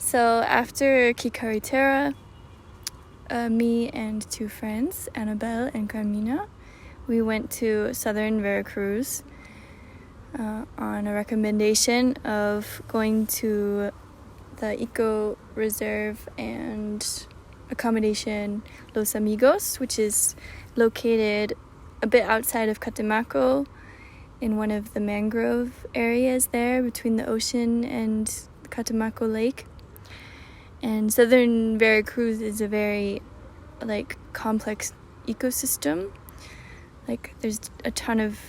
So after Kikaritera, me and two friends, Annabelle and Carmina, we went to southern Veracruz on a recommendation of going to the eco reserve and accommodation Los Amigos, which is located a bit outside of Catemaco in one of the mangrove areas there between the ocean and Catemaco Lake. And southern Veracruz is a very complex ecosystem. There's a ton of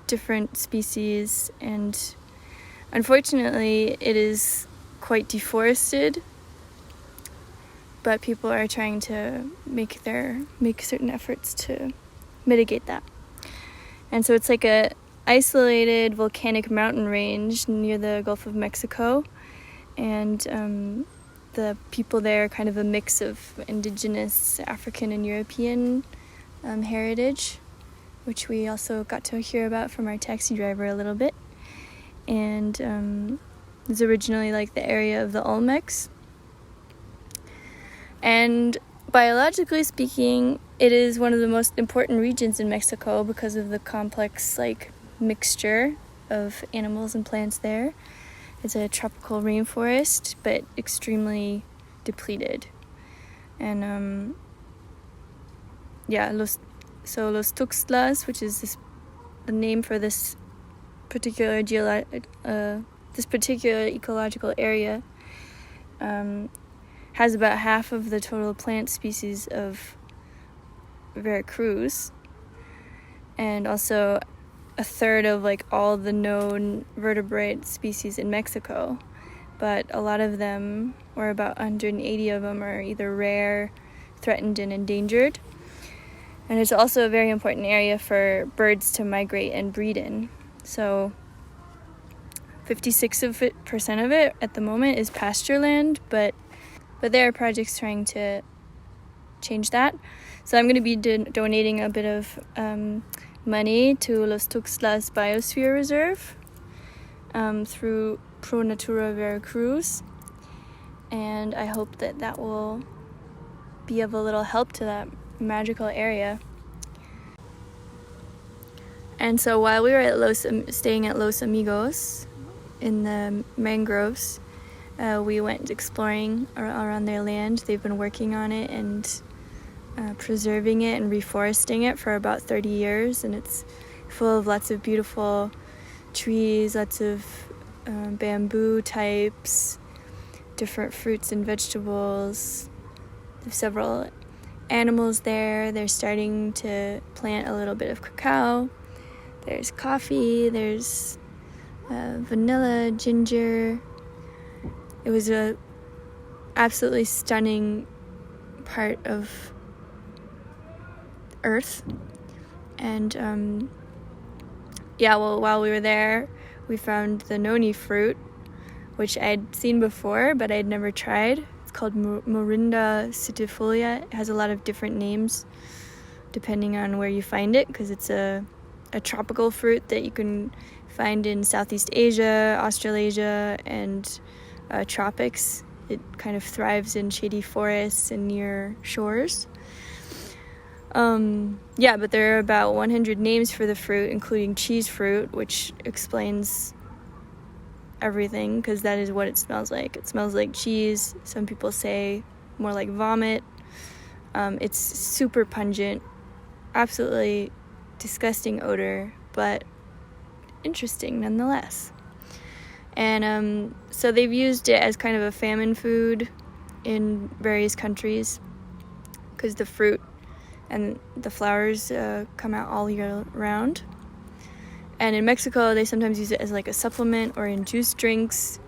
different species, and unfortunately it is quite deforested, but people are trying to make certain efforts to mitigate that. And so it's like a isolated volcanic mountain range near the Gulf of Mexico, and the people there are kind of a mix of indigenous African and European heritage, which we also got to hear about from our taxi driver a little bit. And it was originally the area of the Olmecs. And biologically speaking, it is one of the most important regions in Mexico because of the complex mixture of animals and plants there. It's a tropical rainforest, but extremely depleted. And Los Tuxtlas, which is the name for this particular ecological area, has about half of the total plant species of Veracruz, and also a third of all the known vertebrate species in Mexico. But a lot of them, or about 180 of them, are either rare, threatened, and endangered. And it's also a very important area for birds to migrate and breed in. So 56% of it at the moment is pasture land, but there are projects trying to change that. So I'm going to be donating a bit of money to Los Tuxtlas Biosphere Reserve through Pro Natura Veracruz, and I hope that will be of a little help to that magical area. And so while we were staying at Los Amigos in the mangroves, we went exploring around their land. They've been working on it and preserving it and reforesting it for about 30 years, and it's full of lots of beautiful trees, lots of bamboo types, different fruits and vegetables. There's several animals there. They're starting to plant a little bit of cacao. There's coffee, there's vanilla, ginger. It was a absolutely stunning part of Earth. And while we were there, we found the Noni fruit, which I'd seen before, but I'd never tried. It's called Morinda citifolia. It has a lot of different names depending on where you find it, because it's a tropical fruit that you can find in Southeast Asia, Australasia, and tropics. It kind of thrives in shady forests and near shores. But there are about 100 names for the fruit, including cheese fruit, which explains everything, because that is what it smells like. It smells like cheese. Some people say more like vomit. It's super pungent, absolutely disgusting odor, but interesting nonetheless. And so they've used it as kind of a famine food in various countries, because the fruit and the flowers come out all year round. And in Mexico, they sometimes use it as a supplement or in juice drinks.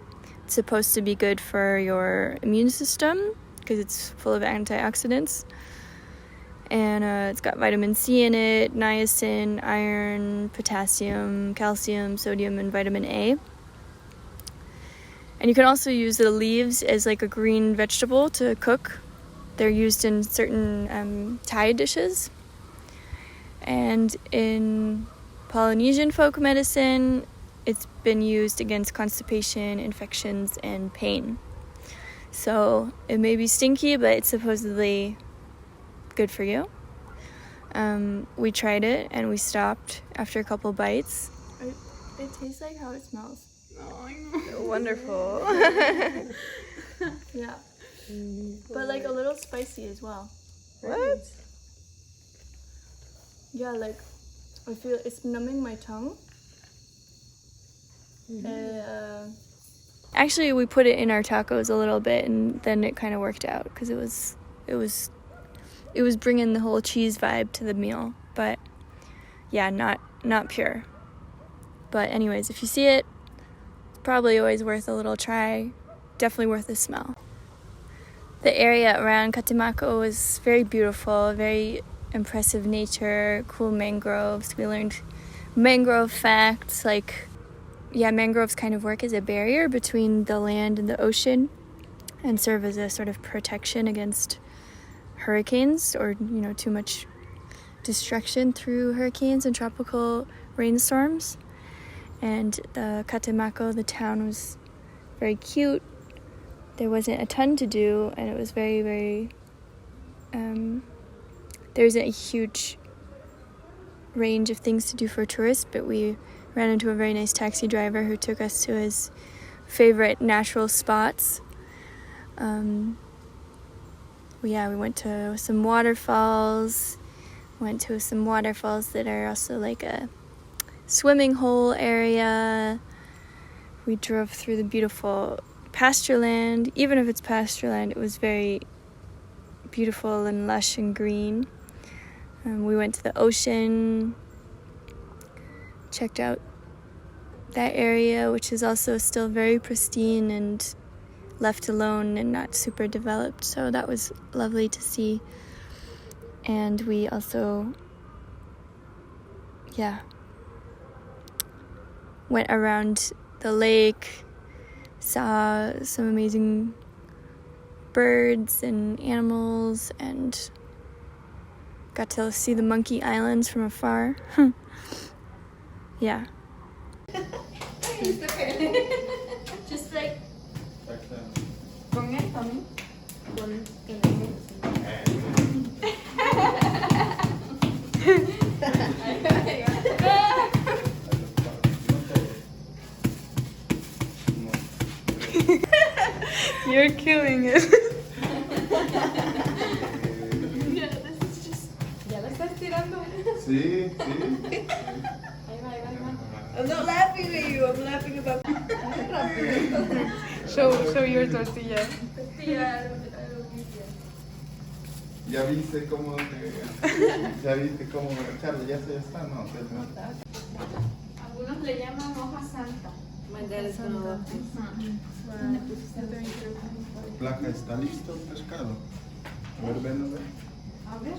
It's supposed to be good for your immune system because it's full of antioxidants. And it's got vitamin C in it, niacin, iron, potassium, calcium, sodium, and vitamin A. And you can also use the leaves as a green vegetable to cook. They're used in certain Thai dishes. And in Polynesian folk medicine, it's been used against constipation, infections, and pain. So it may be stinky, but it's supposedly good for you. We tried it and we stopped after a couple bites. It tastes like how it smells. Oh, I know. Wonderful. Yeah. But like a little spicy as well. What? Yeah, like I feel it's numbing my tongue. Actually, we put it in our tacos a little bit, and then it kind of worked out because it was bringing the whole cheese vibe to the meal. But yeah, not pure. But anyways, if you see it, it's probably always worth a little try. Definitely worth a smell. The area around Catemaco was very beautiful, very impressive nature, cool mangroves. We learned mangrove facts, like, yeah, mangroves kind of work as a barrier between the land and the ocean and serve as a sort of protection against hurricanes or, too much destruction through hurricanes and tropical rainstorms. And the Catemaco, the town, was very cute. There wasn't a ton to do, and it was very, very, there wasn't a huge range of things to do for tourists, but we ran into a very nice taxi driver who took us to his favorite natural spots. We went to some waterfalls, that are also like a swimming hole area. We drove through the beautiful pasture land. Even if it's pasture land, it was very beautiful and lush and green. We went to the ocean, checked out that area, which is also still very pristine and left alone and not super developed, so that was lovely to see. And we also went around the lake, saw some amazing birds and animals, and got to see the Monkey Islands from afar. Yeah. Just like Con esto, ¿no? Con You're killing it. yeah, this is just. ¿Ya la estás tirando? Sí. Ahí va. I'm not laughing at you, I'm laughing about Show your tortilla. Yeah, ¿Ya viste cómo echarle? Ya está, no. Algunos le llaman hoja santa. My dad is gonna love this. Placa, ¿está listo el pescado? A ver, ven. A ver.